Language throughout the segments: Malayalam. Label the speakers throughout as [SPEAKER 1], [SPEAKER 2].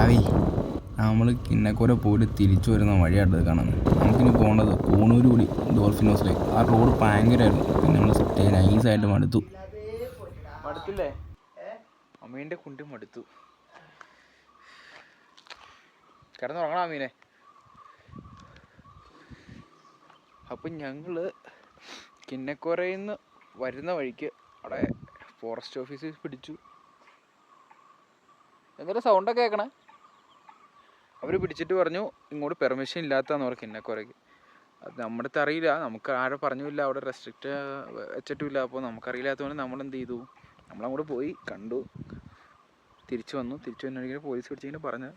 [SPEAKER 1] ചാവി. നമ്മൾ കിന്നക്കോര പോയിട്ട് തിരിച്ചു വരുന്ന വഴിയാട്ടത് കാണുന്നത്. നമുക്കിനി പോകേണ്ടത് കൂണൂർ കൂടി ഡോൾഫിൻ ഹൗസിലേക്ക്. ആ റോഡ് ഭയങ്കരമായിരുന്നു. പിന്നെ നമ്മൾ നൈസായിട്ട്
[SPEAKER 2] മടുത്തില്ലേ? അമ്മീൻ്റെ കുണ്ടി മടുത്തു. കിടന്നുറങ്ങണം അമ്മീനെ. അപ്പം ഞങ്ങൾ കിന്നക്കോരയിൽ നിന്ന് വരുന്ന വഴിക്ക് അവിടെ ഫോറസ്റ്റ് ഓഫീസിൽ പിടിച്ചു. എന്തൊരു സൗണ്ടൊക്കെ കേൾക്കണേ. അവർ പിടിച്ചിട്ട് പറഞ്ഞു ഇങ്ങോട്ട് പെർമിഷൻ ഇല്ലാത്തതെന്ന് പറഞ്ഞു കിന്നക്കോരയ്ക്ക്. അത് നമ്മുടെ അടുത്ത് അറിയില്ല, നമുക്ക് ആരെ പറഞ്ഞില്ല, അവിടെ റെസ്ട്രിക്റ്റ് വെച്ചിട്ടില്ല. അപ്പോൾ നമുക്കറിയില്ലാത്തതുകൊണ്ട് നമ്മളെന്ത് ചെയ്തു, നമ്മളങ്ങോട്ട് പോയി കണ്ടു, തിരിച്ചു വന്നു. തിരിച്ചു വന്നിട്ട് പോലീസ് പിടിച്ചിങ്ങനെ പറഞ്ഞ്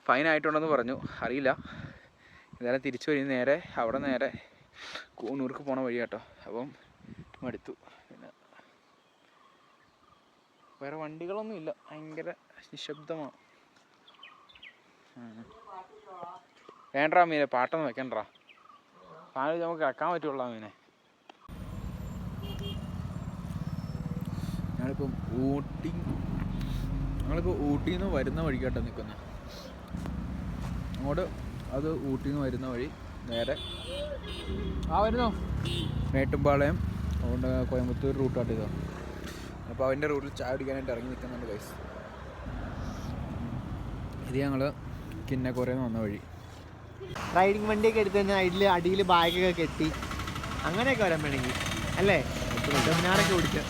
[SPEAKER 2] ഫൈൻ ആയിട്ടുണ്ടെന്ന് പറഞ്ഞു. അറിയില്ല. എന്തായാലും തിരിച്ചു വരും നേരെ നേരെ കൂണൂർക്ക് പോണ വഴി കേട്ടോ. അപ്പം മടുത്തു. പിന്നെ വേറെ വണ്ടികളൊന്നും ഇല്ല, ഭയങ്കര നിശബ്ദമാണ്. വേണ്ടാ മീനെ, പാട്ടൊന്നും വെക്കണ്ടാ. പാല് നമുക്ക് കിടക്കാൻ പറ്റുള്ള മീനെ. ഞങ്ങളിപ്പം ഊട്ടിയിൽ നിന്ന് വരുന്ന വഴിക്കാട്ടോ നിൽക്കുന്നത്. അങ്ങോട്ട് അത് ഊട്ടിയിൽ നിന്ന് വരുന്ന വഴി നേരെ വരുന്നോ മേട്ടുംപാളയം അതുകൊണ്ട് കോയമ്പത്തൂർ റൂട്ടായിട്ട് ഇതോ. അപ്പോൾ അവൻ്റെ റൂട്ടിൽ ചായ കുടിക്കാനായിട്ട് ഇറങ്ങി നിൽക്കുന്നുണ്ട് ഗൈസ്. ഇത് ഞങ്ങൾ കിന്നക്കോരയിൽ നിന്ന് വന്ന വഴി.
[SPEAKER 3] റൈഡിങ് വണ്ടിയൊക്കെ എടുത്ത് കഴിഞ്ഞാൽ അടിയിൽ ബാഗൊക്കെ കെട്ടി അങ്ങനെയൊക്കെ വരാൻ വേണമെങ്കിൽ അല്ലേ, സെമിനാറൊക്കെ ഓടിച്ച്